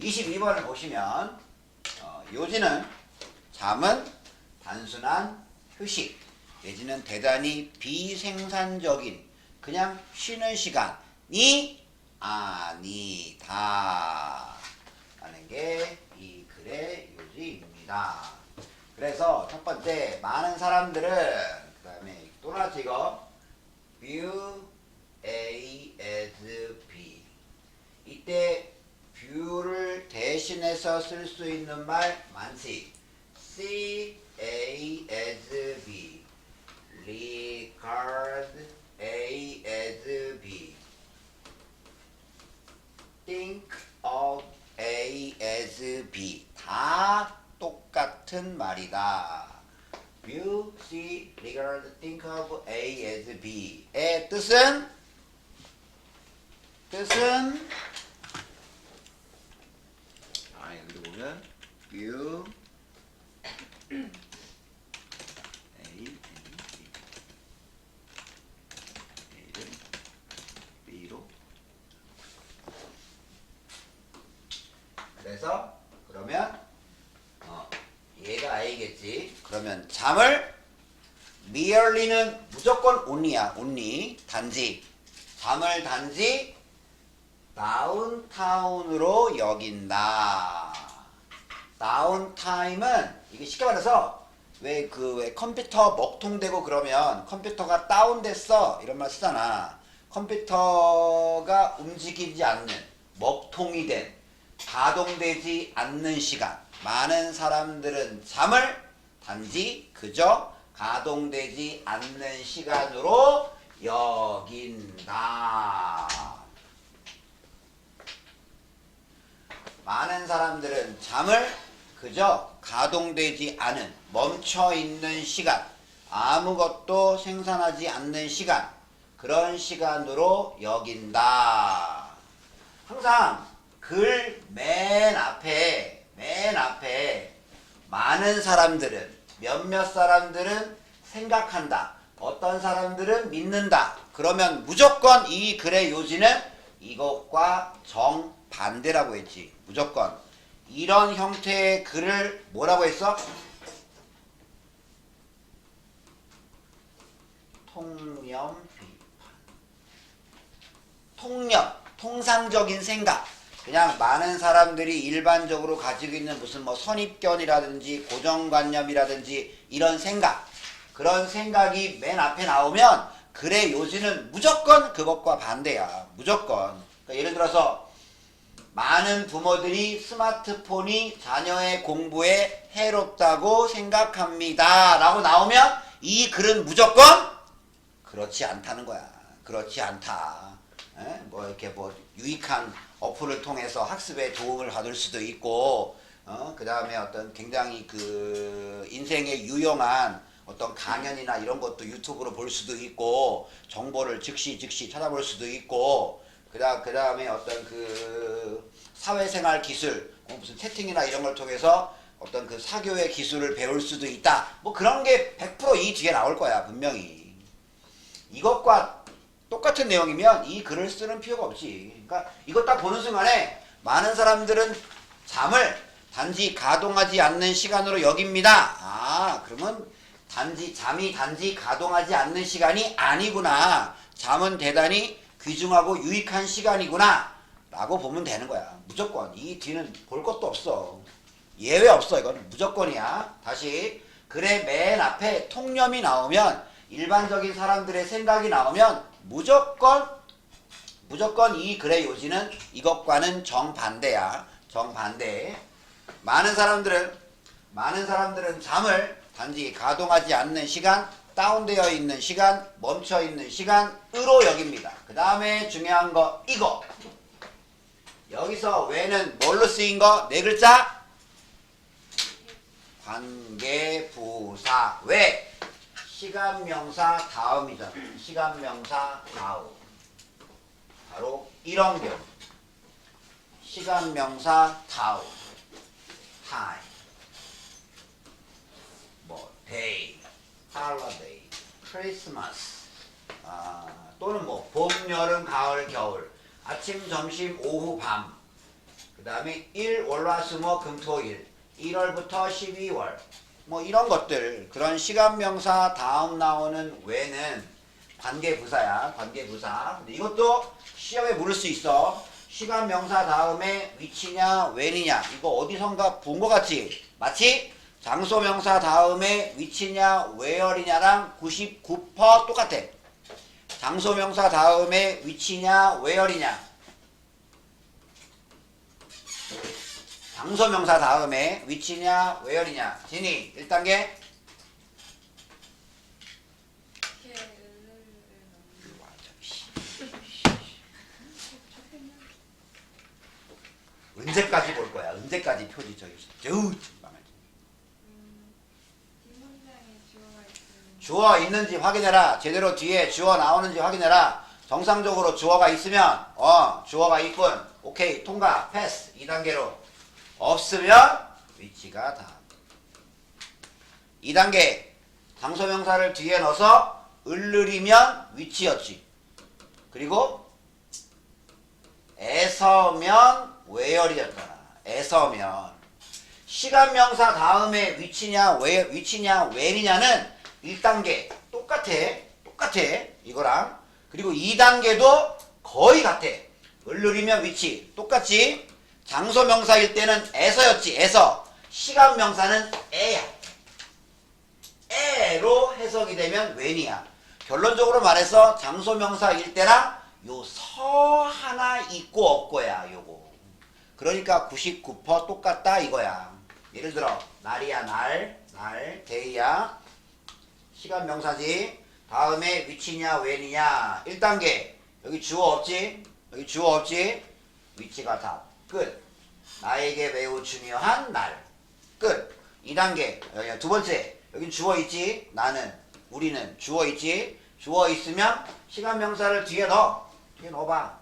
22번을 보시면 요지는 잠은 단순한 휴식 내지는 대단히 비생산적인 그냥 쉬는 시간이 아니다 라는 게 이 글의 요지입니다. 그래서 첫 번째 많은 사람들은 그 다음에 또 나왔지 이거 view A as B 이때 view를 대신해서 쓸 수 있는 말 많지. see A as B regard A as B think of A as B 다 똑같은 말이다. view, see, regard, think of A as B의 뜻은 여기도 보면 view A and B A를 B로 그래서 그러면 얘가 A겠지. 그러면 잠을 merely는 무조건 only야. only 단지 잠을 단지 다운타운으로 여긴다. 다운타임은 이게 쉽게 말해서 왜 컴퓨터 먹통되고 그러면 컴퓨터가 다운됐어 이런 말 쓰잖아. 컴퓨터가 움직이지 않는 먹통이 된 가동되지 않는 시간. 많은 사람들은 잠을 단지 그저 가동되지 않는 시간으로 여긴다. 많은 사람들은 잠을 그저 가동되지 않은 멈춰있는 시간, 아무것도 생산하지 않는 시간, 그런 시간으로 여긴다. 항상 글 맨 앞에 많은 사람들은 몇몇 사람들은 생각한다. 어떤 사람들은 믿는다. 그러면 무조건 이 글의 요지는 이것과 정반대라고 했지. 무조건. 이런 형태의 글을 뭐라고 했어? 통념 비판. 통상적인 생각. 그냥 많은 사람들이 일반적으로 가지고 있는 무슨 선입견이라든지 고정관념이라든지 이런 생각, 그런 생각이 맨 앞에 나오면 글의 요지는 무조건 그것과 반대야. 무조건. 그러니까 예를 들어서 많은 부모들이 스마트폰이 자녀의 공부에 해롭다고 생각합니다 라고 나오면 이 글은 무조건 그렇지 않다는 거야. 그렇지 않다. 이렇게 유익한 어플을 통해서 학습에 도움을 받을 수도 있고, 그 다음에 어떤 굉장히 인생에 유용한 어떤 강연이나 이런 것도 유튜브로 볼 수도 있고, 정보를 즉시 찾아볼 수도 있고, 그 다음에 어떤 사회생활 기술, 무슨 채팅이나 이런 걸 통해서 어떤 사교의 기술을 배울 수도 있다. 그런 게 100% 이 뒤에 나올 거야, 분명히. 이것과 똑같은 내용이면 이 글을 쓰는 필요가 없지. 그러니까 이거 딱 보는 순간에 많은 사람들은 잠을 단지 가동하지 않는 시간으로 여깁니다. 그러면 잠이 단지 가동하지 않는 시간이 아니구나. 잠은 대단히 귀중하고 유익한 시간이구나 라고 보면 되는 거야. 무조건. 이 뒤는 볼 것도 없어. 예외 없어. 이건 무조건이야. 다시 글의 맨 앞에 통념이 나오면, 일반적인 사람들의 생각이 나오면 무조건 이 글의 요지는 이것과는 정반대야. 정반대. 많은 사람들은 잠을 단지 가동하지 않는 시간, 다운되어 있는 시간, 멈춰 있는 시간으로 여깁니다. 그 다음에 중요한 거 이거. 여기서 왜는 뭘로 쓰인 거? 네 글자? 관계부사. 왜? 시간명사 다음이잖아. 시간명사 다음. 바로 이런 경우. 시간명사 다음. time. day. holiday. 크리스마스. 또는 봄, 여름, 가을, 겨울. 아침, 점심, 오후, 밤. 그 다음에 1, 월, 화, 수, 목, 금, 토, 일 1월부터 12월 뭐 이런 것들 그런 시간명사 다음 나오는 외는 관계부사야. 관계부사. 근데 이것도 시험에 물을 수 있어. 시간명사 다음에 위치냐 when이냐 이거 어디선가 본 것 같지? 마치 장소명사 다음에 위치냐 where이냐랑 99% 똑같아. 장소명사 다음에 위치냐 where이냐 장소명사 다음에 위치냐 where이냐. 진이 1단계 언제까지 볼 거야? 언제까지 표지 저기 주어 있는지 확인해라. 제대로 뒤에 주어 나오는지 확인해라. 정상적으로 주어가 있으면 주어가 있군. 오케이 통과 패스 2단계로. 없으면 위치가 다. 2단계 장소명사를 뒤에 넣어서 을르리면 위치였지. 그리고 애서면 where이었잖아. 애서면 시간명사 다음에 위치냐 when이냐는 1단계 똑같아 이거랑. 그리고 2단계도 거의 같아. 을르리면 위치 똑같지. 장소명사일 때는 에서였지. 에서. 시간명사는 에야. 에로 해석이 되면 when이야. 결론적으로 말해서 장소명사일 때랑 요 서 하나 있고 없고야 요거. 그러니까 99% 똑같다 이거야. 예를 들어 날이야 날 데이야 시간명사지. 다음에 위치냐 when이냐 1단계 여기 주어 없지. 위치가 답 끝. 나에게 매우 중요한 날 끝. 2단계 두 번째 여기 주어 있지. 나는 우리는 주어 있지. 주어 있으면 시간명사를 뒤에 넣어봐.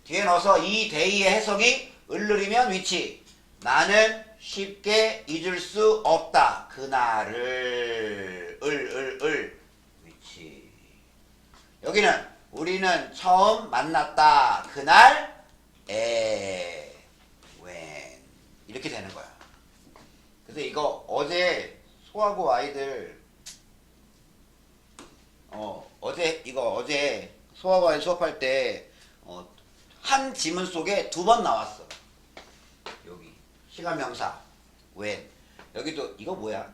뒤에 넣어서 이 데이의 해석이 을르리면 위치. 나는 쉽게 잊을 수 없다. 그날을 위치. 여기는 우리는 처음 만났다. 그날 when 이렇게 되는 거야. 그래서 이거 어제 소하고 아이들 어제 소하고 아이 수업할 때 한 지문 속에 2번 나왔어. 여기 시간명사 when. 여기도 이거 뭐야?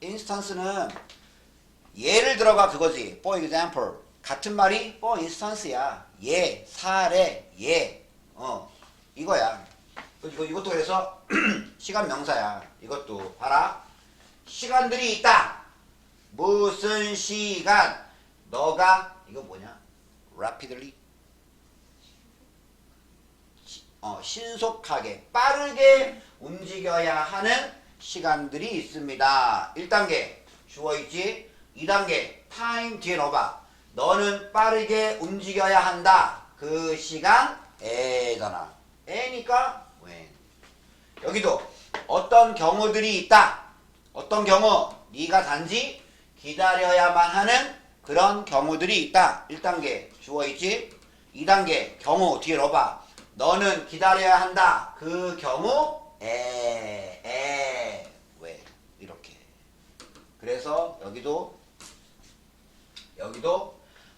instance는 예를 들어가 그거지. For example 같은 말이 for instance야. 사례 이거야. 이것도 그래서 시간명사야. 이것도 봐라. 시간들이 있다. 무슨 시간? 너가 이거 뭐냐? rapidly 신속하게 빠르게 움직여야 하는 시간들이 있습니다. 1단계 주어 있지. 2단계 time 뒤에 넣어봐. 너는 빠르게 움직여야 한다. 그 시간 에잖아. 에니까 when. 여기도 어떤 경우들이 있다. 어떤 경우? 네가 단지 기다려야만 하는 그런 경우들이 있다. 1단계 주어 있지. 2단계 경우 뒤에 넣어봐. 너는 기다려야 한다. 그 경우 when. 이렇게. 그래서 여기도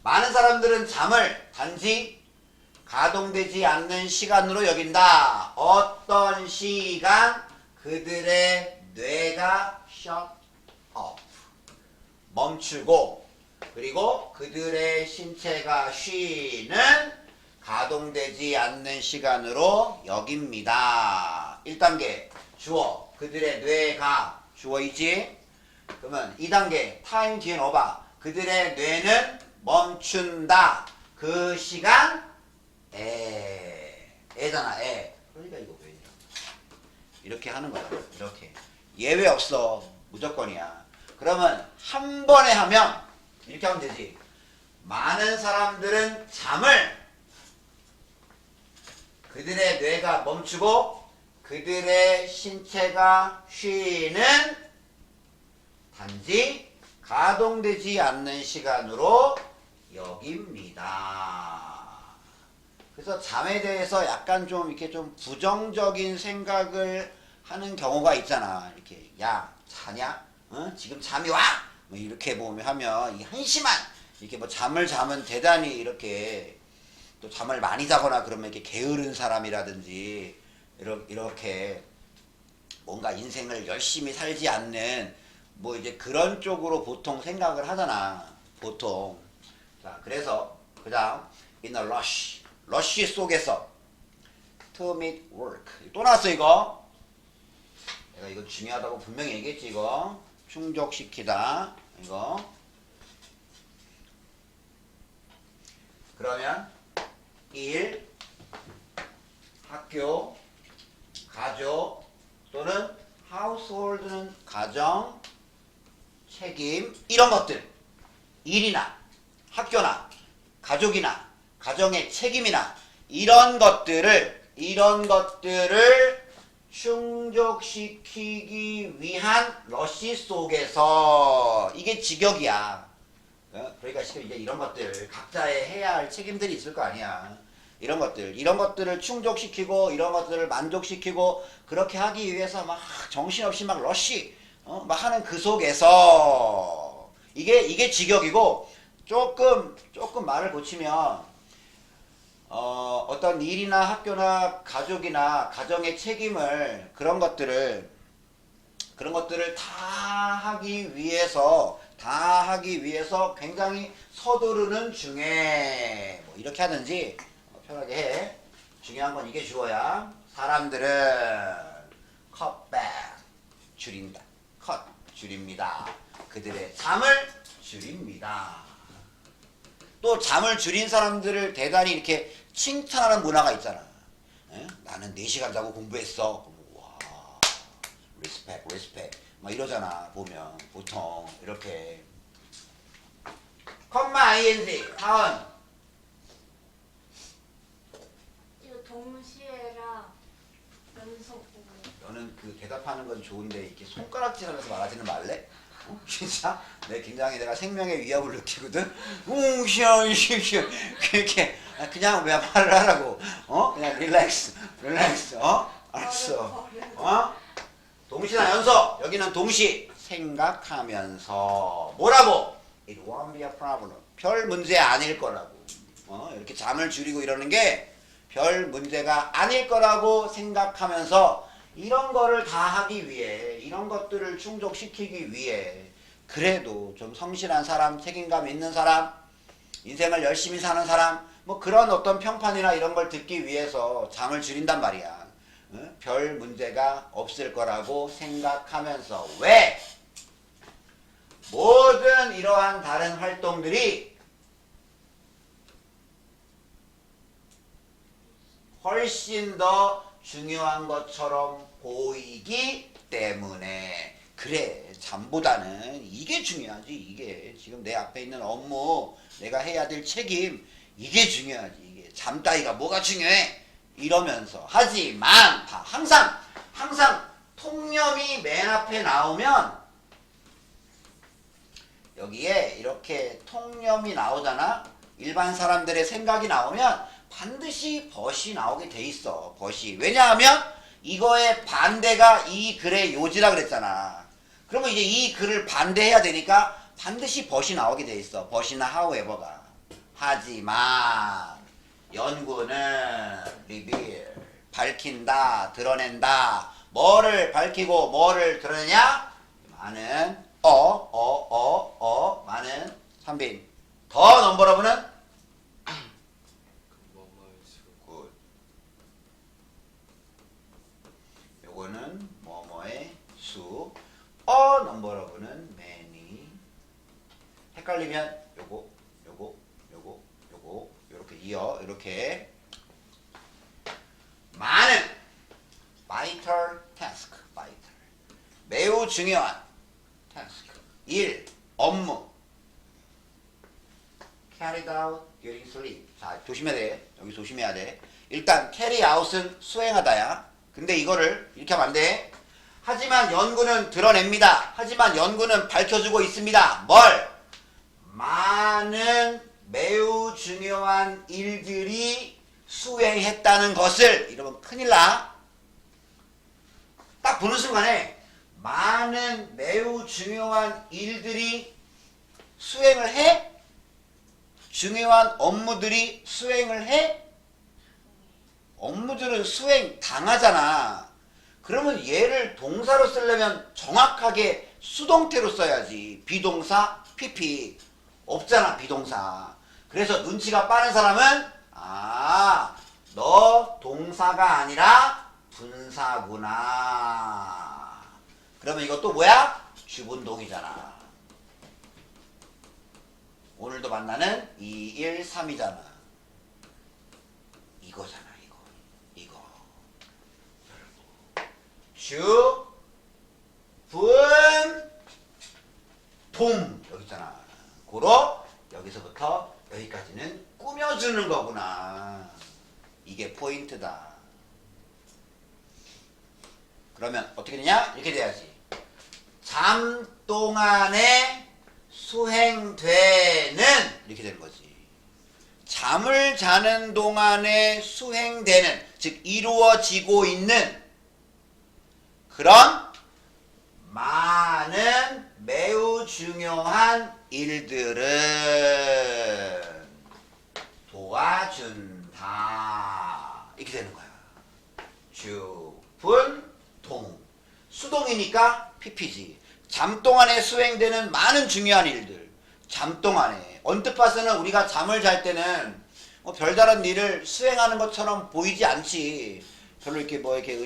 많은 사람들은 잠을 단지 가동되지 않는 시간으로 여긴다. 어떤 시간? 그들의 뇌가 shut off 멈추고, 그리고 그들의 신체가 쉬는 가동되지 않는 시간으로 여깁니다. 1단계 주어 그들의 뇌가 주어 있지. 그러면 2단계 타임 뒤에 넣어봐. 그들의 뇌는 멈춘다. 그 시간 에잖아. 그러니까 이거 왜 이렇게 하는 거야. 이렇게 예외 없어. 무조건이야. 그러면 한 번에 하면 이렇게 하면 되지. 많은 사람들은 잠을 그들의 뇌가 멈추고 그들의 신체가 쉬는 단지 가동되지 않는 시간으로 여깁니다. 그래서 잠에 대해서 약간 좀 이렇게 좀 부정적인 생각을 하는 경우가 있잖아. 이렇게 야 자냐? 어? 지금 잠이 와? 뭐 이렇게 보면 하면 이 한심한 이렇게 뭐 잠을 자면 대단히 이렇게 또 잠을 많이 자거나 그러면 이렇게 게으른 사람이라든지 이렇게 뭔가 인생을 열심히 살지 않는 뭐 이제 그런 쪽으로 보통 생각을 하잖아. 보통. 자, 그래서 그다음 in a rush. 러쉬 속에서 to meet work. 또 나왔어 이거. 내가 이거 중요하다고 분명히 얘기했지 이거. 충족시키다. 이거. 그러면 일, 학교, 가족 또는 household는 가정, 책임 이런 것들 일이나 학교나 가족이나 가정의 책임이나 이런 것들을 충족시키기 위한 러시 속에서 이게 직역이야. 그러니까 이제 이런 것들 각자의 해야 할 책임들이 있을 거 아니야. 이런 것들을 충족시키고 이런 것들을 만족시키고 그렇게 하기 위해서 막 정신없이 막 러쉬 막 하는 그 속에서 이게 직역이고 조금 말을 고치면 어떤 일이나 학교나 가족이나 가정의 책임을 그런 것들을 다 하기 위해서 굉장히 서두르는 중에 뭐 이렇게 하든지 편하게 해. 중요한 건 이게 주어야. 사람들은 cutback 줄인다. cut 줄입니다. 그들의 잠을 줄입니다. 또 잠을 줄인 사람들을 대단히 이렇게 칭찬하는 문화가 있잖아. 에? 나는 4시간 자고 공부했어. 와, 리스펙 막 이러잖아. 보면 보통 이렇게 컴마 ing 하은 이거 동시에랑 연속 보고. 너는 그 대답하는 건 좋은데 이렇게 손가락질하면서 말하지는 말래? 진짜? 내가 생명의 위협을 느끼거든? 웅시엉시엉 그렇게 그냥 왜 말을 하라고 그냥 릴렉스 알았어 동시나 연속 여기는 동시 생각하면서 뭐라고? It won't be a problem 별 문제 아닐 거라고 이렇게 잠을 줄이고 이러는 게 별 문제가 아닐 거라고 생각하면서 이런 거를 다 하기 위해 이런 것들을 충족시키기 위해 그래도 좀 성실한 사람 책임감 있는 사람 인생을 열심히 사는 사람 뭐 그런 어떤 평판이나 이런 걸 듣기 위해서 잠을 줄인단 말이야. 별 문제가 없을 거라고 생각하면서 왜? 모든 이러한 다른 활동들이 훨씬 더 중요한 것처럼 보이기 때문에 그래 잠보다는 이게 중요하지. 이게 지금 내 앞에 있는 업무 내가 해야 될 책임 이게 중요하지. 이게 잠 따위가 뭐가 중요해 이러면서 하지만 항상 통념이 맨 앞에 나오면 여기에 이렇게 통념이 나오잖아. 일반 사람들의 생각이 나오면 반드시 벗이 나오게 돼 있어. 벗이. 왜냐하면 이거의 반대가 이 글의 요지라 그랬잖아. 그러면 이제 이 글을 반대해야 되니까 반드시 벗이 나오게 돼 있어. 벗이나 however가. 하지만 연구는 reveal 밝힌다, 드러낸다. 뭐를 밝히고 뭐를 드러내냐? 많은 많은 선빈. 더 넘버러브는 요거는 뭐뭐의 수. 넘버러브는 many. 헷갈리면 요거 요렇게 이어 이렇게 많은 vital task vital 매우 중요한 task 일 업무 carried out during sleep. 자 조심해야 돼. 여기 조심해야 돼. 일단 carry out은 수행하다야. 근데 이거를 이렇게 하면 안 돼. 하지만 연구는 드러냅니다. 하지만 연구는 밝혀주고 있습니다. 뭘? 많은 매우 중요한 일들이 수행했다는 것을. 이러면 큰일 나. 딱 보는 순간에 많은 매우 중요한 일들이 수행을 해? 중요한 업무들이 수행을 해? 업무들은 수행 당하잖아. 그러면 얘를 동사로 쓰려면 정확하게 수동태로 써야지. 비동사, PP. 없잖아, 비동사. 그래서 눈치가 빠른 사람은 너 동사가 아니라 분사구나. 그러면 이것도 뭐야? 주분동이잖아. 오늘도 만나는 2, 1, 3이잖아. 이거잖아, 이거. 주, 분, 동. 여기 있잖아. 고로 여기서부터 여기까지는 꾸며주는 거구나. 이게 포인트다. 그러면 어떻게 되냐? 이렇게 돼야지. 잠 동안에 수행되는, 이렇게 되는 거지. 잠을 자는 동안에 수행되는, 즉 이루어지고 있는 그런 많은 매우 중요한 일들은 도와준다. 이렇게 되는 거야. 주, 분, 동. 수동이니까 PP지. 잠 동안에 수행되는 많은 중요한 일들. 잠 동안에. 언뜻 봐서는 우리가 잠을 잘 때는 뭐 별다른 일을 수행하는 것처럼 보이지 않지. 별로 이렇게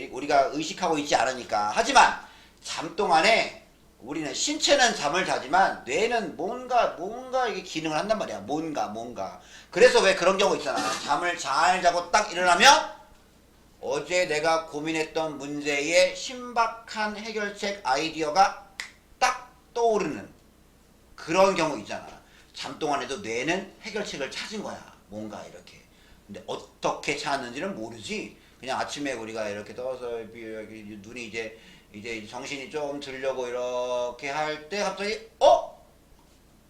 우리가 의식하고 있지 않으니까. 하지만 잠 동안에 우리는 신체는 잠을 자지만 뇌는 뭔가 이게 기능을 한단 말이야. 뭔가. 그래서 왜 그런 경우 있잖아. 잠을 잘 자고 딱 일어나면 어제 내가 고민했던 문제의 신박한 해결책 아이디어가 딱 떠오르는 그런 경우 있잖아. 잠 동안에도 뇌는 해결책을 찾은 거야. 뭔가 이렇게. 근데 어떻게 찾았는지는 모르지. 그냥 아침에 우리가 이렇게 떠서 눈이 이제 정신이 좀 들려고 이렇게 할 때 갑자기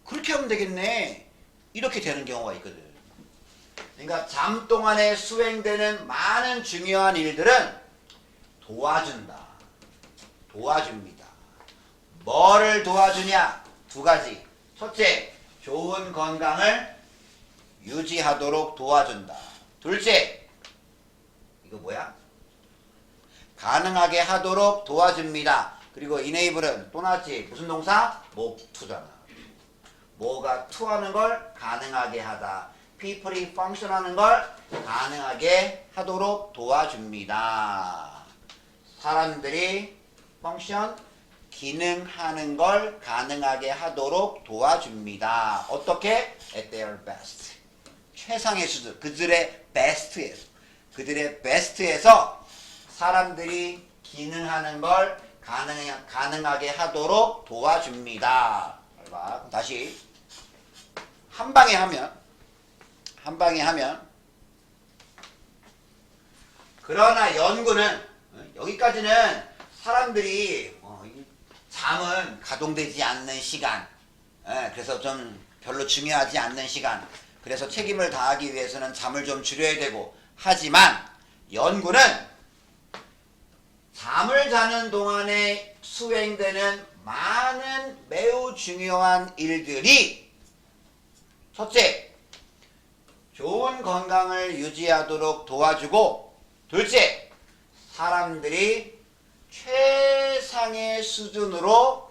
그렇게 하면 되겠네. 이렇게 되는 경우가 있거든. 그러니까 잠 동안에 수행되는 많은 중요한 일들은 도와줍니다. 뭐를 도와주냐? 두 가지. 첫째, 좋은 건강을 유지하도록 도와준다. 둘째, 이거 뭐야? 가능하게 하도록 도와줍니다. 그리고 enable은 또 나왔지. 무슨 동사? 목투잖아. 뭐가 투하는 걸 가능하게 하다. people이 function하는 걸 가능하게 하도록 도와줍니다. 사람들이 function, 기능하는 걸 가능하게 하도록 도와줍니다. 어떻게? At their best. 최상의 수준. 그들의 베스트에서 사람들이 기능하는 걸 가능하게 하도록 도와줍니다. 봐. 다시 한 방에 하면 그러나 연구는 여기까지는 사람들이 잠은 가동되지 않는 시간, 그래서 좀 별로 중요하지 않는 시간, 그래서 책임을 다하기 위해서는 잠을 좀 줄여야 되고, 하지만 연구는 잠을 자는 동안에 수행되는 많은 매우 중요한 일들이 첫째, 좋은 건강을 유지하도록 도와주고, 둘째, 사람들이 최상의 수준으로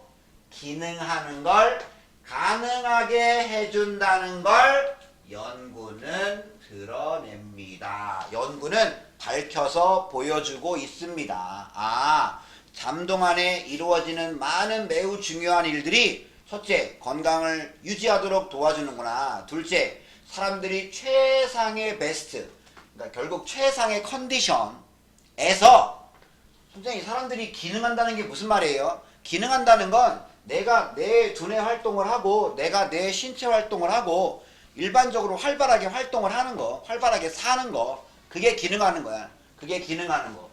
기능하는 걸 가능하게 해준다는 걸 연구는 드러냅니다. 연구는 밝혀서 보여주고 있습니다. 잠 동안에 이루어지는 많은 매우 중요한 일들이 첫째, 건강을 유지하도록 도와주는구나. 둘째, 사람들이 최상의 베스트, 그러니까 결국 최상의 컨디션에서, 선생님, 사람들이 기능한다는 게 무슨 말이에요? 기능한다는 건 내가 내 두뇌 활동을 하고 내가 내 신체 활동을 하고 일반적으로 활발하게 활동을 하는 거, 활발하게 사는 거, 그게 기능하는 거야. 그게 기능하는 거.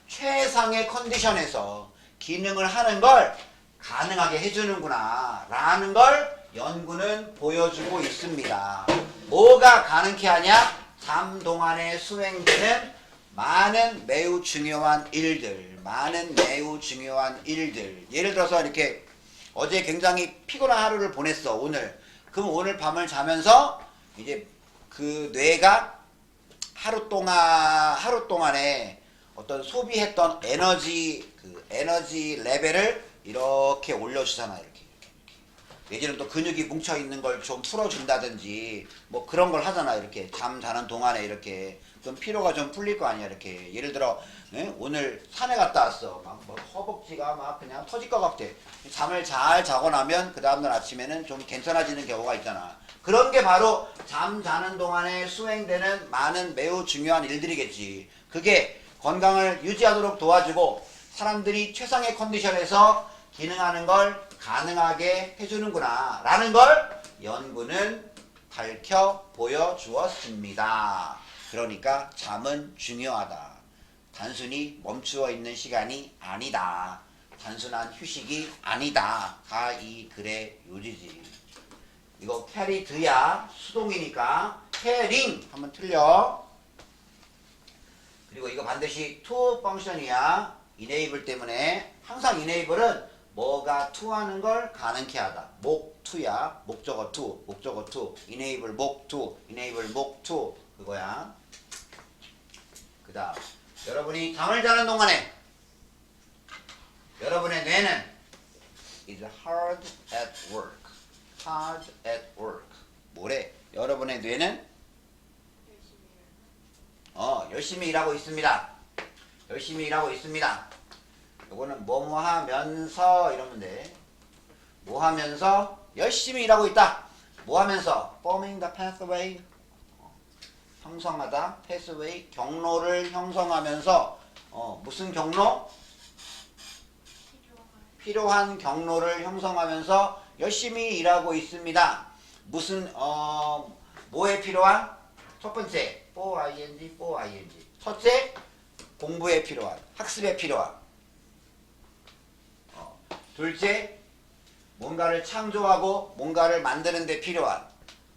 최상의 컨디션에서 기능을 하는 걸 가능하게 해주는구나 라는 걸 연구는 보여주고 있습니다. 뭐가 가능케 하냐? 잠 동안에 수행되는 많은 매우 중요한 일들, 예를 들어서 이렇게 어제 굉장히 피곤한 하루를 보냈어, 오늘. 그럼 오늘 밤을 자면서 이제 그 뇌가 하루 동안에 어떤 소비했던 에너지 레벨을 이렇게 올려주잖아, 이렇게. 예전에 또 근육이 뭉쳐있는 걸 좀 풀어준다든지, 뭐 그런 걸 하잖아, 이렇게. 잠 자는 동안에 이렇게. 그럼 피로가 좀 풀릴 거 아니야, 이렇게. 예를 들어, 오늘 산에 갔다 왔어. 막 뭐 허벅지가 막 그냥 터질 것 같아. 잠을 잘 자고 나면 그 다음날 아침에는 좀 괜찮아지는 경우가 있잖아. 그런 게 바로 잠 자는 동안에 수행되는 많은 매우 중요한 일들이겠지. 그게 건강을 유지하도록 도와주고 사람들이 최상의 컨디션에서 기능하는 걸 가능하게 해주는구나 라는 걸 연구는 밝혀 보여주었습니다. 그러니까 잠은 중요하다. 단순히 멈추어 있는 시간이 아니다. 단순한 휴식이 아니다. 다 이 글의 요지지. 이거 캐리드야 수동이니까 캐링 하면 틀려. 그리고 이거 반드시 to function이야. enable 때문에 항상 enable은 뭐가 to 하는 걸 가능케 하다. 목 to야. 목적어 to. enable 목 to. enable 목 to. 그거야. 그 다음 여러분이 잠을 자는 동안에 여러분의 뇌는 is hard at work. 뭐래? 여러분의 뇌는 열심히 일하고 있습니다. 요거는 뭐뭐 하면서 이러면 돼. 뭐 하면서 열심히 일하고 있다. 뭐 하면서 forming the pathway 형성하다. pathway 경로를 형성하면서 무슨 경로? 필요한 경로를 형성하면서 열심히 일하고 있습니다. 무슨 뭐에 필요한? 첫 번째 for ing. 첫째 공부에 필요한, 학습에 필요한. 둘째 뭔가를 창조하고 뭔가를 만드는 데 필요한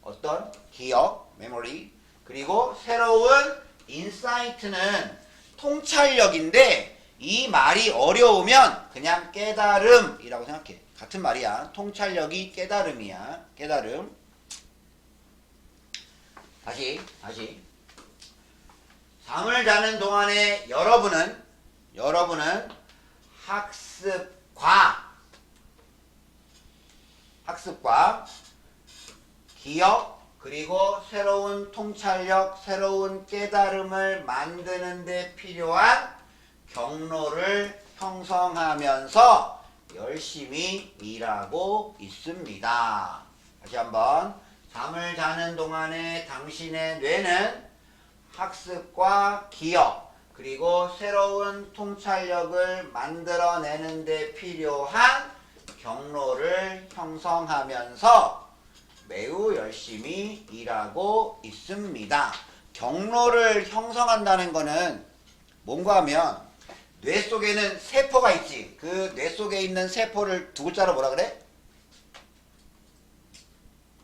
어떤 기억, 메모리. 그리고 새로운 인사이트는 통찰력인데 이 말이 어려우면 그냥 깨달음이라고 생각해. 같은 말이야. 통찰력이 깨달음이야. 깨달음. 다시. 잠을 자는 동안에 여러분은 학습과 기억 그리고 새로운 통찰력, 새로운 깨달음을 만드는 데 필요한 경로를 형성하면서 열심히 일하고 있습니다. 다시 한번. 잠을 자는 동안에 당신의 뇌는 학습과 기억 그리고 새로운 통찰력을 만들어내는 데 필요한 경로를 형성하면서 매우 열심히 일하고 있습니다. 경로를 형성한다는 거는 뭔가 하면 뇌 속에는 세포가 있지. 그 뇌 속에 있는 세포를 두 글자로 뭐라 그래?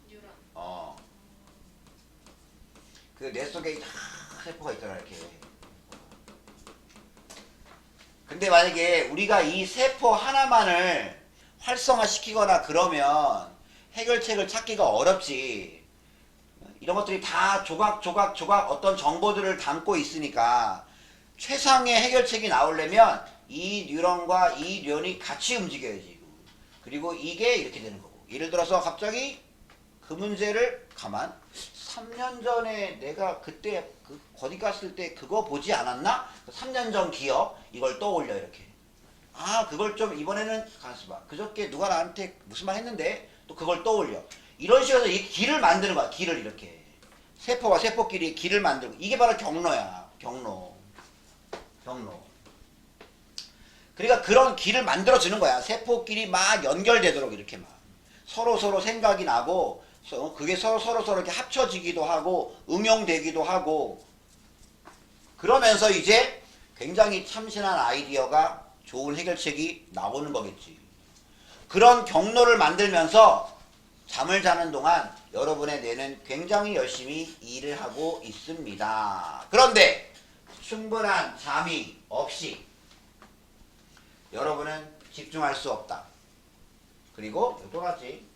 뉴런. 그 뇌 속에 세포가 있잖아, 이렇게. 근데 만약에 우리가 이 세포 하나만을 활성화시키거나 그러면 해결책을 찾기가 어렵지. 이런 것들이 다 조각 어떤 정보들을 담고 있으니까 최상의 해결책이 나오려면 이 뉴런과 이 뉴런이 같이 움직여야지. 그리고 이게 이렇게 되는 거고. 예를 들어서 갑자기 그 문제를 3년 전에 내가 그때 거기 갔을 때 그거 보지 않았나? 3년 전 기억 이걸 떠올려 이렇게. 그걸 좀 이번에는 가만있어봐. 그저께 누가 나한테 무슨 말 했는데 또 그걸 떠올려. 이런 식으로 이 길을 만드는 거야. 길을 이렇게. 세포와 세포끼리 길을 만들고. 이게 바로 경로야. 경로. 그러니까 그런 길을 만들어주는 거야. 세포끼리 막 연결되도록 이렇게 막. 서로 생각이 나고 그게 서로 이렇게 합쳐지기도 하고 응용되기도 하고 그러면서 이제 굉장히 참신한 아이디어가 좋은 해결책이 나오는 거겠지. 그런 경로를 만들면서 잠을 자는 동안 여러분의 뇌는 굉장히 열심히 일을 하고 있습니다. 그런데 충분한 잠이 없이 여러분은 집중할 수 없다. 그리고 또 같이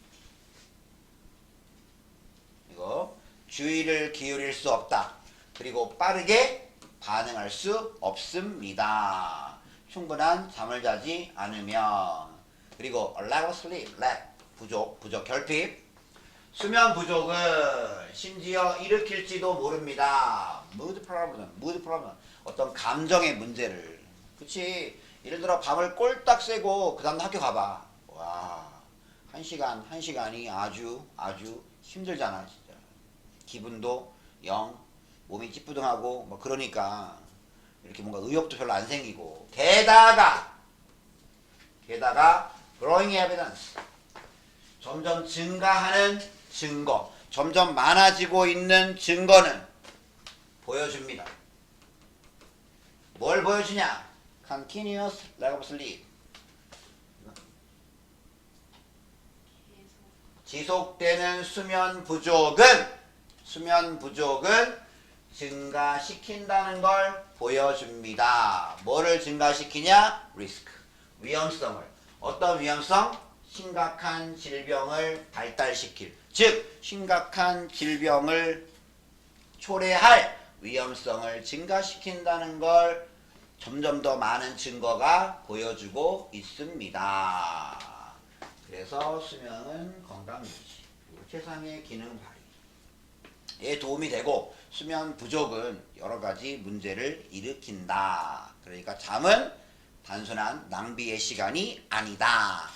이거 주의를 기울일 수 없다. 그리고 빠르게 반응할 수 없습니다. 충분한 잠을 자지 않으면. 그리고 lack of sleep, lack 부족, 결핍. 수면 부족은 심지어 일으킬지도 모릅니다. mood problem, 어떤 감정의 문제를. 그치? 예를 들어 밤을 꼴딱 새고 그 다음 학교 가봐. 와, 한 시간이 아주 힘들잖아 진짜. 기분도 영, 몸이 찌뿌둥하고 뭐 그러니까 이렇게 뭔가 의욕도 별로 안 생기고. 게다가 growing evidence, 점점 증가하는 증거, 점점 많아지고 있는 증거는 보여줍니다. 뭘 보여주냐? continuous lack of sleep, 지속되는 수면 부족은 증가시킨다는 걸 보여줍니다. 뭐를 증가시키냐? 리스크, 위험성을. 어떤 위험성? 심각한 질병을 발달시킬, 즉 심각한 질병을 초래할 위험성을 증가시킨다는 걸 점점 더 많은 증거가 보여주고 있습니다. 그래서 수면은 건강 유지, 최상의 기능 발휘에 도움이 되고, 수면 부족은 여러 가지 문제를 일으킨다. 그러니까 잠은 단순한 낭비의 시간이 아니다.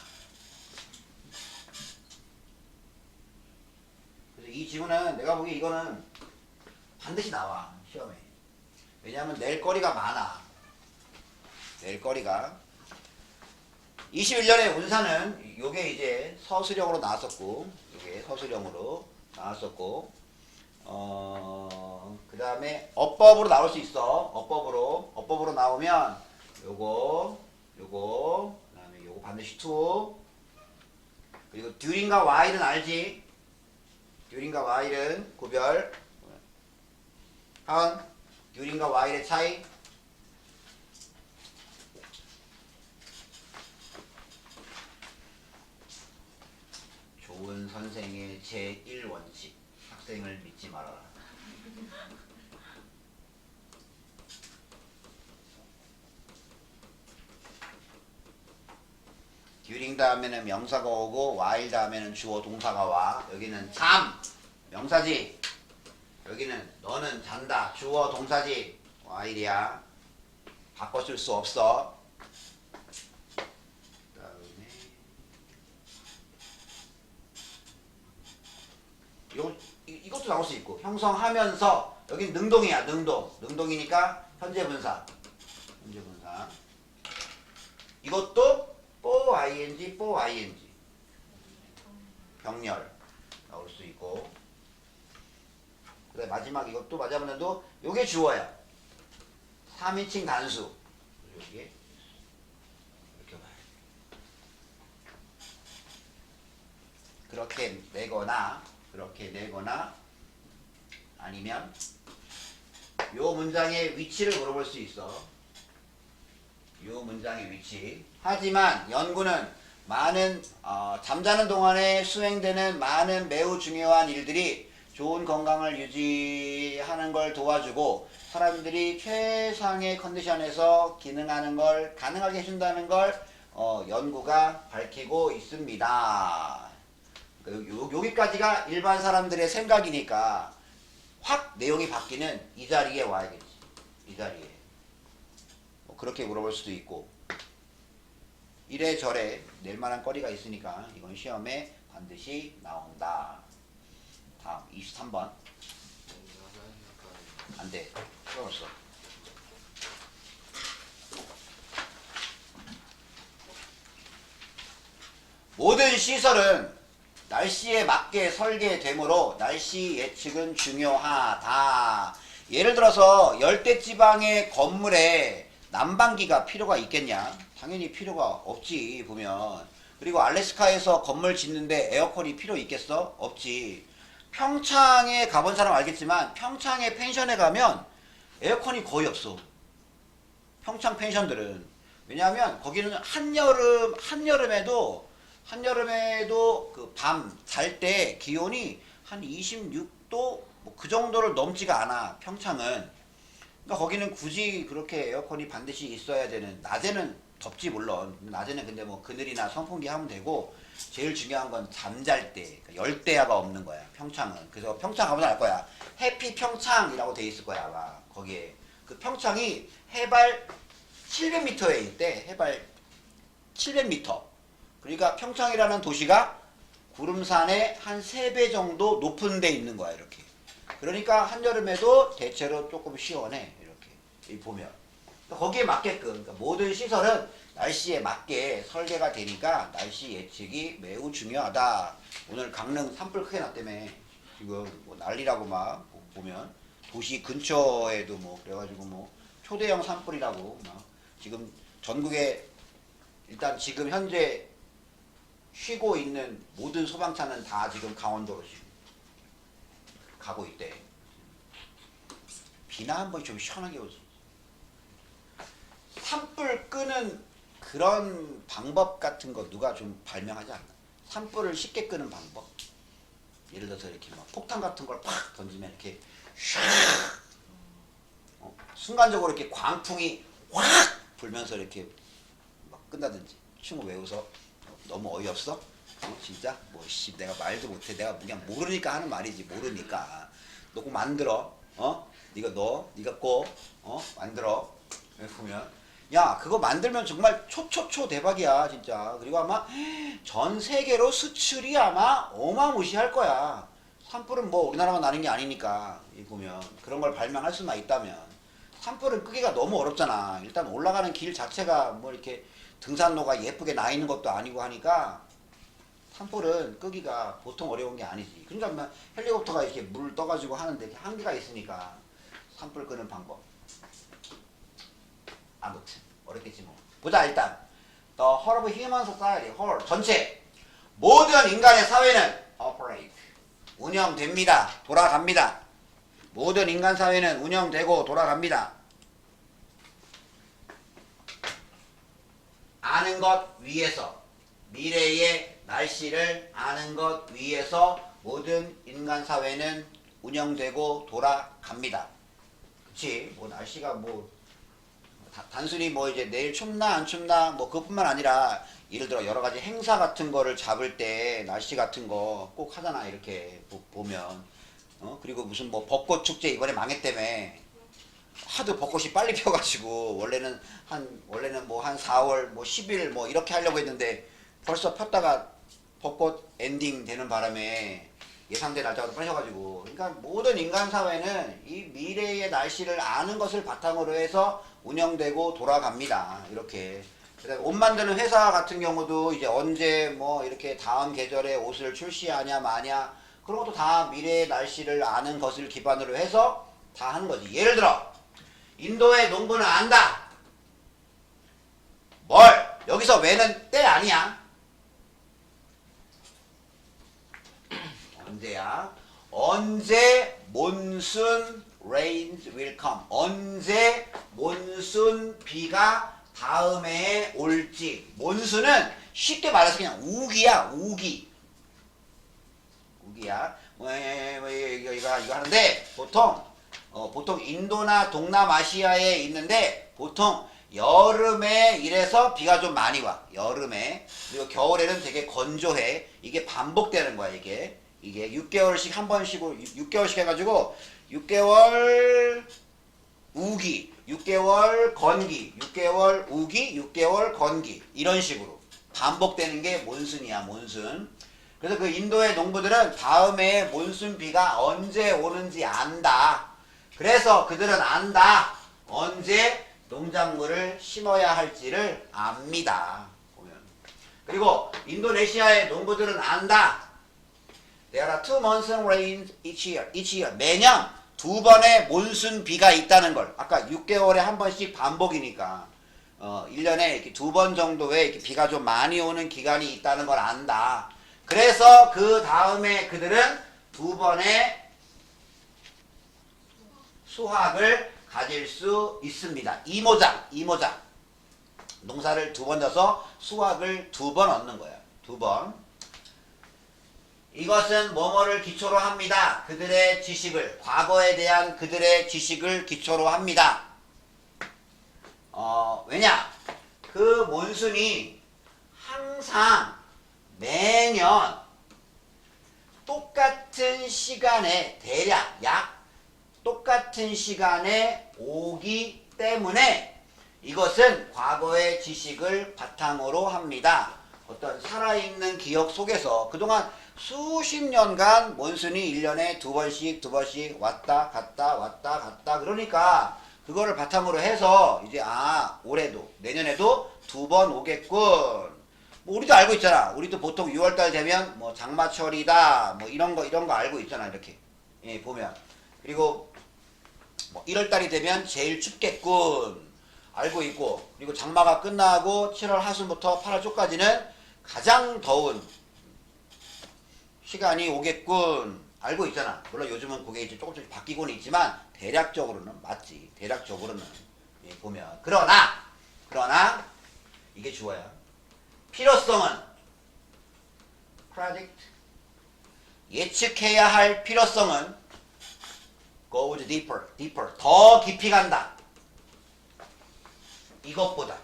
그래서 이 지문은 내가 보기에 이거는 반드시 나와 시험에. 왜냐하면 낼 거리가 많아. 낼 거리가. 21년에 운사는 요게 이제 서술형으로 나왔었고, 요게 서술형으로 나왔었고, 그 다음에 어법으로 나올 수 있어. 어법으로 나오면 요거, 그 다음에 요거 반드시 to, 그리고 during과 while은 알지? during과 while은 구별. 하은, during과 while의 차이. 좋은 선생의 제1원칙. 학생을 믿지 말아라. during 다음에는 명사가 오고 while 다음에는 주어 동사가 와. 여기는 잠 명사지. 여기는 너는 잔다 주어 동사지. while이야. 바꿔 쓸 수 없어. 그다음에 이것도 나올 수 있고, 형성하면서. 여긴 능동이야. 능동이니까 현재 분사. 이것도 for ing 병렬 나올 수 있고. 그래, 마지막 이것도 맞아보는도 요게 주어야. 3인칭 단수. 여기에 이렇게 봐요. 그렇게 내거나 아니면 요 문장의 위치를 물어볼 수 있어. 요 문장의 위치. 하지만 연구는 많은 잠자는 동안에 수행되는 많은 매우 중요한 일들이 좋은 건강을 유지하는 걸 도와주고, 사람들이 최상의 컨디션에서 기능하는 걸 가능하게 해준다는 걸 연구가 밝히고 있습니다. 여기까지가 일반 사람들의 생각이니까 확 내용이 바뀌는 이 자리에 와야겠지. 이 자리에. 그렇게 물어볼 수도 있고, 이래저래 낼만한 거리가 있으니까 이건 시험에 반드시 나온다. 다음 23번. 안돼, 풀어놨어. 모든 시설은 날씨에 맞게 설계되므로 날씨 예측은 중요하다. 예를 들어서 열대지방의 건물에 난방기가 필요가 있겠냐? 당연히 필요가 없지 보면. 그리고 알래스카에서 건물 짓는데 에어컨이 필요 있겠어? 없지. 평창에 가본 사람 알겠지만 평창의 펜션에 가면 에어컨이 거의 없어. 평창 펜션들은. 왜냐하면 거기는 한여름에도 그 밤 잘 때 기온이 한 26도 뭐 그 정도를 넘지가 않아. 평창은. 그러니까 거기는 굳이 그렇게 에어컨이 반드시 있어야 되는. 낮에는 덥지 물론. 낮에는 근데 뭐 그늘이나 선풍기 하면 되고 제일 중요한 건 잠잘 때 그러니까 열대야가 없는 거야. 평창은. 그래서 평창 가보면 알 거야. 해피 평창이라고 돼 있을 거야 아마 거기에. 그 평창이 해발 700m에 있대. 해발 700m. 그러니까 평창이라는 도시가 구름산의 한 3배 정도 높은 데 있는 거야 이렇게. 그러니까 한여름에도 대체로 조금 시원해 이렇게 보면. 거기에 맞게끔 그러니까 모든 시설은 날씨에 맞게 설계가 되니까 날씨 예측이 매우 중요하다. 오늘 강릉 산불 크게 났다며. 지금 뭐 난리라고 막 보면 도시 근처에도 뭐 그래가지고 뭐 초대형 산불이라고 막 지금 전국에 일단 지금 현재 쉬고 있는 모든 소방차는 다 지금 강원도로 지금 가고 있대. 비나 한번 좀 시원하게 오지. 산불 끄는 그런 방법 같은 거 누가 좀 발명하지 않나? 산불을 쉽게 끄는 방법. 예를 들어서 이렇게 막 폭탄 같은 걸 팍 던지면 이렇게 샥 순간적으로 이렇게 광풍이 확 불면서 이렇게 막 끈다든지. 친구 왜 웃어? 너무 어이없어? 진짜? 내가 말도 못해. 내가 그냥 모르니까 하는 말이지. 모르니까. 너 꼭 만들어. 네가 꼭 만들어. 보면 야 그거 만들면 정말 초초초 대박이야 진짜. 그리고 아마 전 세계로 수출이 아마 어마무시할 거야. 산불은 뭐 우리나라만 나는 게 아니니까. 보면 그런 걸 발명할 수만 있다면. 산불은 끄기가 너무 어렵잖아. 일단 올라가는 길 자체가 뭐 이렇게 등산로가 예쁘게 나 있는 것도 아니고 하니까 산불은 끄기가 보통 어려운 게 아니지. 그러니까 헬리콥터가 이렇게 물 떠가지고 하는데 한계가 있으니까 산불 끄는 방법. 아무튼 어렵겠지 뭐. 보자 일단. The whole of human society, whole 전체 모든 인간의 사회는 operate 운영됩니다. 돌아갑니다. 모든 인간 사회는 운영되고 돌아갑니다. 아는 것 위에서 미래의 날씨를 아는 것 위에서 모든 인간 사회는 운영되고 돌아갑니다. 그치? 뭐 날씨가 뭐 단순히 뭐 이제 내일 춥나 안 춥나 뭐 그것뿐만 아니라 예를 들어 여러 가지 행사 같은 거를 잡을 때 날씨 같은 거 꼭 하잖아 이렇게 보면. 그리고 무슨 뭐 벚꽃 축제 이번에 망했다며. 하도 벚꽃이 빨리 펴가지고 원래는 뭐 한 4월 뭐 10일 뭐 이렇게 하려고 했는데 벌써 폈다가 벚꽃 엔딩 되는 바람에 예상된 날짜가 빠져가지고. 그러니까 모든 인간 사회는 이 미래의 날씨를 아는 것을 바탕으로 해서 운영되고 돌아갑니다. 이렇게. 그다음에 옷 만드는 회사 같은 경우도 이제 언제 뭐 이렇게 다음 계절에 옷을 출시하냐 마냐 그런 것도 다 미래의 날씨를 아는 것을 기반으로 해서 다 하는 거지. 예를 들어 인도의 농부는 안다. 뭘? 여기서 왜는 때 아니야. 언제야? 언제 몬순 rains will come. 언제 몬순 비가 다음에 올지. 몬순은 쉽게 말해서 그냥 우기야. 우기야. 이거 하는데 보통 인도나 동남아시아에 있는데 보통 여름에 이래서 비가 좀 많이 와. 여름에. 그리고 겨울에는 되게 건조해. 이게 반복되는 거야. 이게 6개월씩 한 번씩으로 6개월씩 해가지고 6개월 우기, 6개월 건기, 6개월 우기, 6개월 건기 이런 식으로 반복되는 게 몬순이야. 몬순. 그래서 그 인도의 농부들은 다음에 몬순 비가 언제 오는지 안다. 그래서 그들은 안다. 언제 농작물을 심어야 할지를 압니다. 보면. 그리고 인도네시아의 농부들은 안다. There are 2 monsoon rains each year. 매년 두 번의 몬순 비가 있다는 걸. 아까 6개월에 한 번씩 반복이니까 1년에 이렇게 두 번 정도의 이렇게 비가 좀 많이 오는 기간이 있다는 걸 안다. 그래서 그 다음에 그들은 두 번의 수확을 가질 수 있습니다. 이모작. 농사를 두 번 져서 수확을 두 번 얻는 거야. 두 번. 이것은 뭐뭐를 기초로 합니다. 그들의 지식을, 과거에 대한 그들의 지식을 기초로 합니다. 왜냐? 그 몬순이 항상 매년 똑같은 시간에 대략 약 똑같은 시간에 오기 때문에 이것은 과거의 지식을 바탕으로 합니다. 어떤 살아있는 기억 속에서 그동안 수십 년간 몬순이 1년에 두 번씩 왔다 갔다 그러니까 그거를 바탕으로 해서 이제 올해도 내년에도 두 번 오겠군. 뭐 우리도 알고 있잖아. 우리도 보통 6월달 되면 뭐 장마철이다 뭐 이런 거 알고 있잖아. 이렇게 보면. 그리고 뭐 1월달이 되면 제일 춥겠군 알고 있고, 그리고 장마가 끝나고 7월 하순부터 8월 초까지는 가장 더운 시간이 오겠군 알고 있잖아. 물론 요즘은 그게 이제 조금씩 바뀌고는 있지만 대략적으로는 맞지. 대략적으로는 보면. 그러나 이게 주어야. 필요성은 predict, 예측해야 할 필요성은 goes deeper, 더 깊이 간다. 이것보다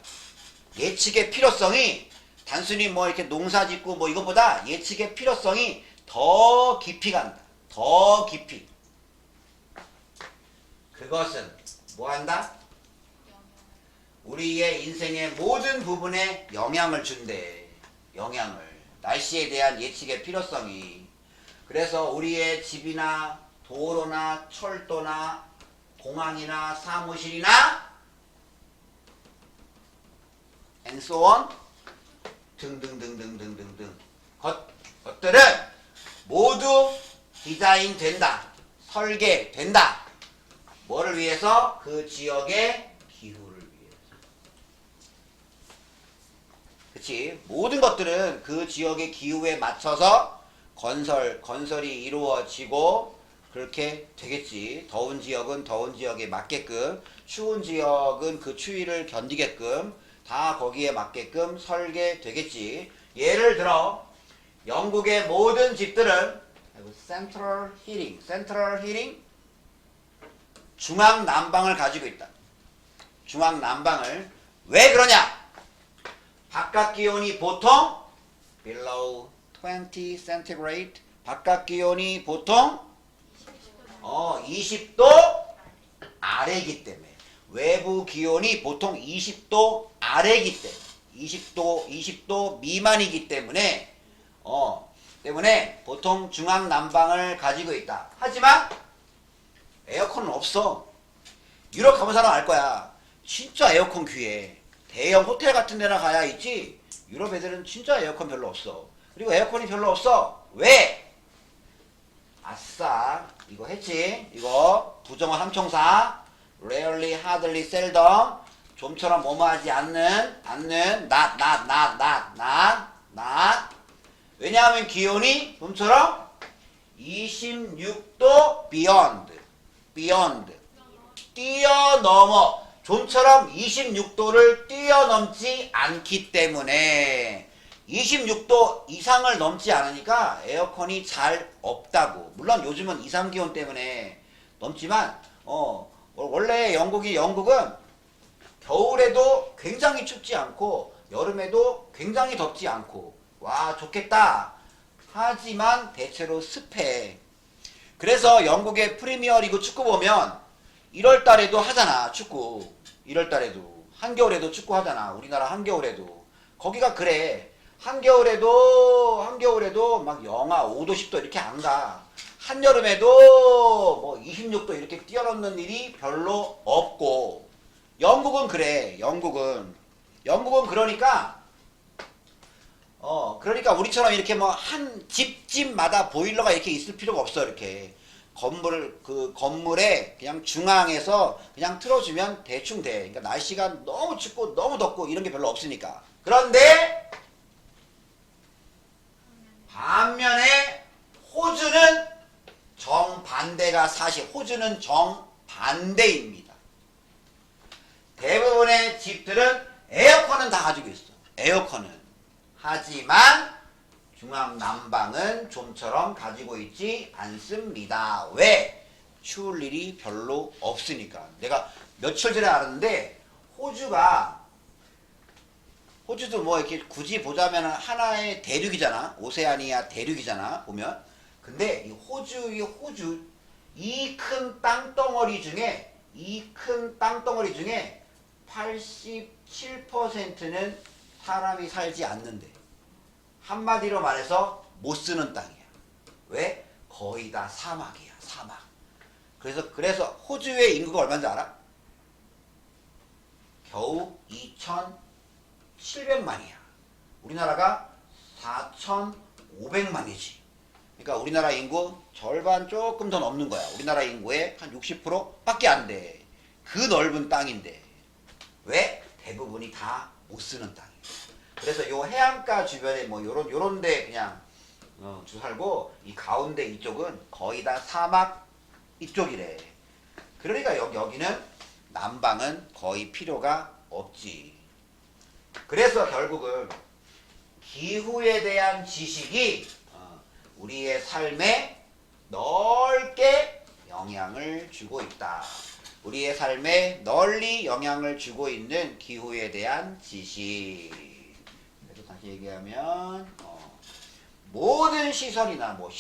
예측의 필요성이 단순히 뭐 이렇게 농사 짓고 뭐 이것보다 예측의 필요성이 더 깊이 간다. 더 깊이. 그것은 뭐 한다? 우리의 인생의 모든 부분에 영향을 준대. 영향을. 날씨에 대한 예측의 필요성이. 그래서 우리의 집이나 도로나 철도나 공항이나 사무실이나 and so on 등등등등등등등 것들은 모두 디자인 된다. 설계된다. 뭐를 위해서? 그 지역의 기후를 위해서. 그치? 모든 것들은 그 지역의 기후에 맞춰서 건설이 이루어지고 그렇게 되겠지. 더운 지역은 더운 지역에 맞게끔, 추운 지역은 그 추위를 견디게끔 다 거기에 맞게끔 설계되겠지. 예를 들어 영국의 모든 집들은 센트럴 히팅, 중앙 난방을 가지고 있다. 중앙 난방을. 왜 그러냐? 바깥 기온이 보통 below 20 centigrade, 바깥 기온이 보통 20도 아래이기 때문에, 외부 기온이 보통 20도 아래이기 때문에, 20도 미만이기 때문에 때문에 보통 중앙 난방을 가지고 있다. 하지만 에어컨은 없어. 유럽 가본 사람 알 거야. 진짜 에어컨 귀해. 대형 호텔 같은 데나 가야 있지. 유럽 애들은 진짜 에어컨 별로 없어. 그리고 에어컨이 별로 없어. 왜? 아싸, 이거 했지. 이거 부정어 삼총사. rarely, hardly, seldom. 좀처럼 뭐뭐하지 않는, not. 왜냐하면 기온이 좀처럼 26도 beyond. 뛰어넘어. 좀처럼 26도를 뛰어넘지 않기 때문에 26도 이상을 넘지 않으니까 에어컨이 잘 없다고. 물론 요즘은 이상기온 때문에 넘지만 원래 영국은 겨울에도 굉장히 춥지 않고 여름에도 굉장히 덥지 않고 와 좋겠다. 하지만 대체로 습해. 그래서 영국의 프리미어리그 축구 보면 1월달에도 하잖아. 축구 1월달에도 한겨울에도 축구 하잖아. 우리나라 한겨울에도 거기가 그래. 한겨울에도 막 영하 5도 10도 이렇게 안 가. 한여름에도 뭐 26도 이렇게 뛰어넘는 일이 별로 없고. 영국은 그래. 영국은 그러니까 그러니까 우리처럼 이렇게 뭐 한 집집마다 보일러가 이렇게 있을 필요가 없어. 이렇게 그 건물의 그냥 중앙에서 그냥 틀어주면 대충 돼. 그러니까 날씨가 너무 춥고 너무 덥고 이런 게 별로 없으니까. 그런데 반면에 호주는 정반대가 사실. 호주는 정반대입니다. 대부분의 집들은 에어컨은 다 가지고 있어. 에어컨은. 하지만 중앙 난방은 좀처럼 가지고 있지 않습니다. 왜? 추울 일이 별로 없으니까. 내가 며칠 전에 알았는데 호주도 뭐 이렇게 굳이 보자면 하나의 대륙이잖아. 오세아니아 대륙이잖아. 보면. 근데 이 호주 이 큰 땅덩어리 중에 87%는 사람이 살지 않는데. 한마디로 말해서 못 쓰는 땅이야. 왜? 거의 다 사막이야. 사막. 그래서 호주의 인구가 얼마인지 알아? 겨우 2,700만이야. 우리나라가 4,500만이지. 그러니까 우리나라 인구 절반 조금 더 넘는 거야. 우리나라 인구의 한 60%밖에 안 돼. 그 넓은 땅인데. 왜? 대부분이 다 못 쓰는 땅이야. 그래서 요 해안가 주변에 뭐 요런 데 그냥 살고, 이 가운데 이쪽은 거의 다 사막 이쪽이래. 그러니까 여기는 난방은 거의 필요가 없지. 그래서 결국은 기후에 대한 지식이 우리의 삶에 넓게 영향을 주고 있다. 우리의 삶에 널리 영향을 주고 있는 기후에 대한 지식. 그래서 다시 얘기하면 모든 시설이나 뭐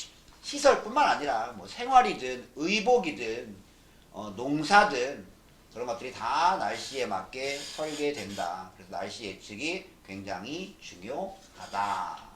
시설뿐만 아니라 뭐 생활이든 의복이든 농사든 그런 것들이 다 날씨에 맞게 설계된다. 그래서 날씨 예측이 굉장히 중요하다.